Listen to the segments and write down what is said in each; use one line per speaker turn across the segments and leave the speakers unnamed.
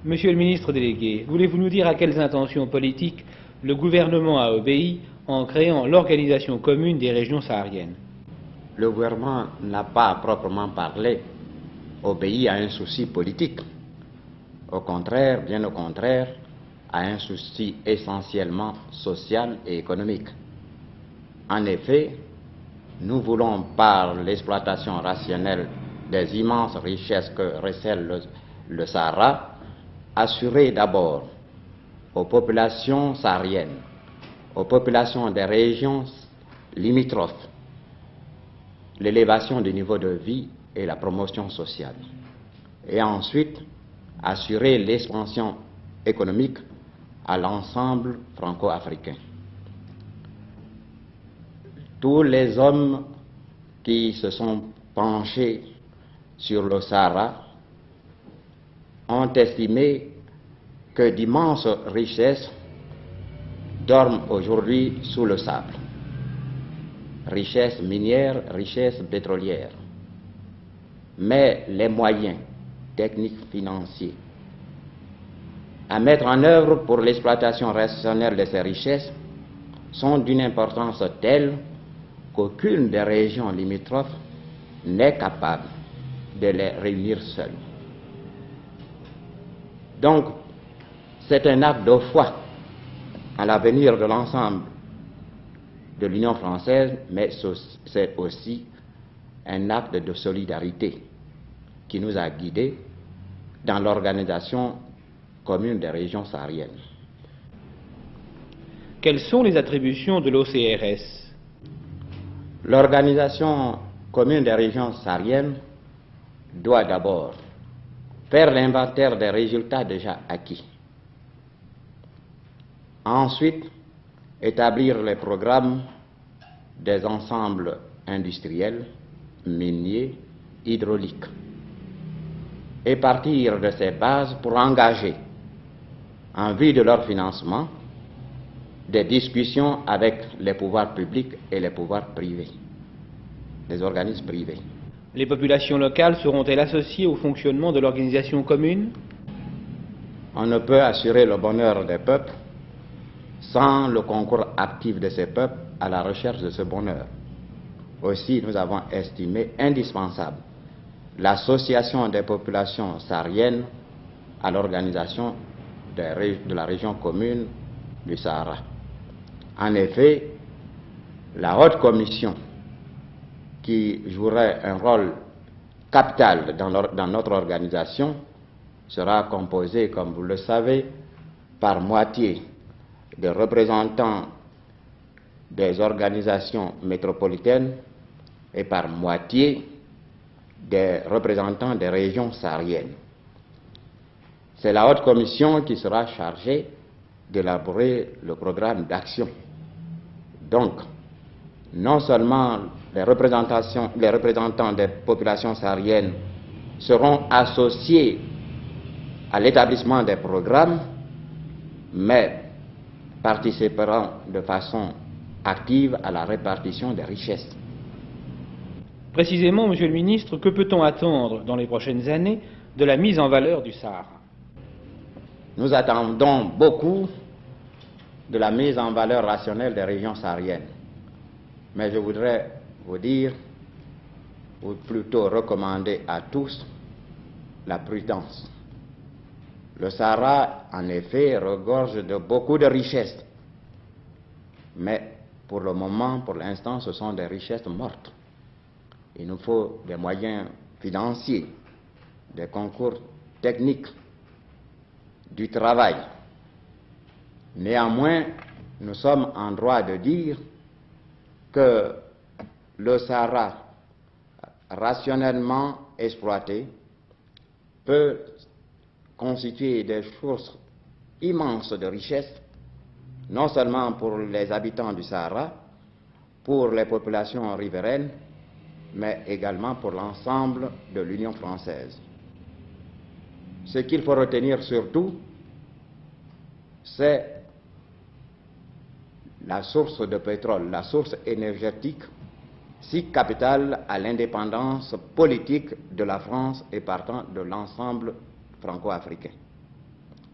Monsieur le ministre délégué, voulez-vous nous dire à quelles intentions politiques le gouvernement a obéi en créant l'Organisation commune des régions sahariennes?
Le gouvernement n'a pas à proprement parler obéi à un souci politique. Au contraire, bien au contraire, à un souci essentiellement social et économique. En effet, nous voulons, par l'exploitation rationnelle des immenses richesses que recèle le Sahara, assurer d'abord aux populations sahariennes, aux populations des régions limitrophes, l'élévation du niveau de vie et la promotion sociale. Et ensuite, assurer l'expansion économique à l'ensemble franco-africain. Tous les hommes qui se sont penchés sur le Sahara ont estimé que d'immenses richesses dorment aujourd'hui sous le sable. Richesses minières, richesses pétrolières. Mais les moyens techniques, financiers à mettre en œuvre pour l'exploitation rationnelle de ces richesses sont d'une importance telle qu'aucune des régions limitrophes n'est capable de les réunir seule. Donc, c'est un acte de foi à l'avenir de l'ensemble de l'Union française, mais c'est aussi un acte de solidarité qui nous a guidés dans l'organisation commune des régions sahariennes.
Quelles sont les attributions de l'OCRS?
L'organisation commune des régions sahariennes doit d'abord faire l'inventaire des résultats déjà acquis. Ensuite, établir les programmes des ensembles industriels, miniers, hydrauliques. Et partir de ces bases pour engager, en vue de leur financement, des discussions avec les pouvoirs publics et les pouvoirs privés, les organismes privés.
Les populations locales seront-elles associées au fonctionnement de l'organisation commune?
On ne peut assurer le bonheur des peuples sans le concours actif de ces peuples à la recherche de ce bonheur. Aussi, nous avons estimé indispensable l'association des populations sahariennes à l'organisation de la région commune du Sahara. En effet, la haute commission, qui jouerait un rôle capital dans notre organisation, sera composée, comme vous le savez, par moitié de représentants des organisations métropolitaines et par moitié des représentants des régions sahariennes. C'est la haute commission qui sera chargée d'élaborer le programme d'action. Donc, non seulement les représentants des populations sahariennes seront associés à l'établissement des programmes, mais participeront de façon active à la répartition des richesses.
Précisément, Monsieur le ministre, que peut-on attendre dans les prochaines années de la mise en valeur du Sahara?
Nous attendons beaucoup de la mise en valeur rationnelle des régions sahariennes. Mais je voudrais vous dire, ou plutôt recommander à tous, la prudence. Le Sahara, en effet, regorge de beaucoup de richesses. Mais pour le moment, pour l'instant, ce sont des richesses mortes. Il nous faut des moyens financiers, des concours techniques, du travail. Néanmoins, nous sommes en droit de dire que le Sahara, rationnellement exploité, peut constituer des sources immenses de richesses, non seulement pour les habitants du Sahara, pour les populations riveraines, mais également pour l'ensemble de l'Union française. Ce qu'il faut retenir surtout, c'est la source de pétrole, la source énergétique, si capitale à l'indépendance politique de la France et partant de l'ensemble franco-africain.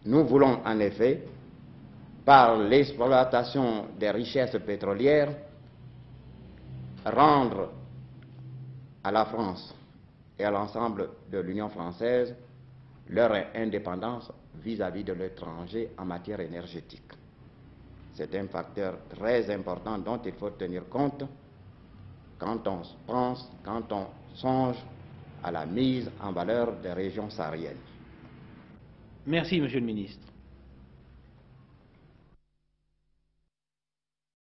Nous voulons en effet, par l'exploitation des richesses pétrolières, rendre à la France et à l'ensemble de l'Union française leur indépendance vis-à-vis de l'étranger en matière énergétique. C'est un facteur très important dont il faut tenir compte quand on songe à la mise en valeur des régions sahariennes.
Merci, Monsieur le Ministre.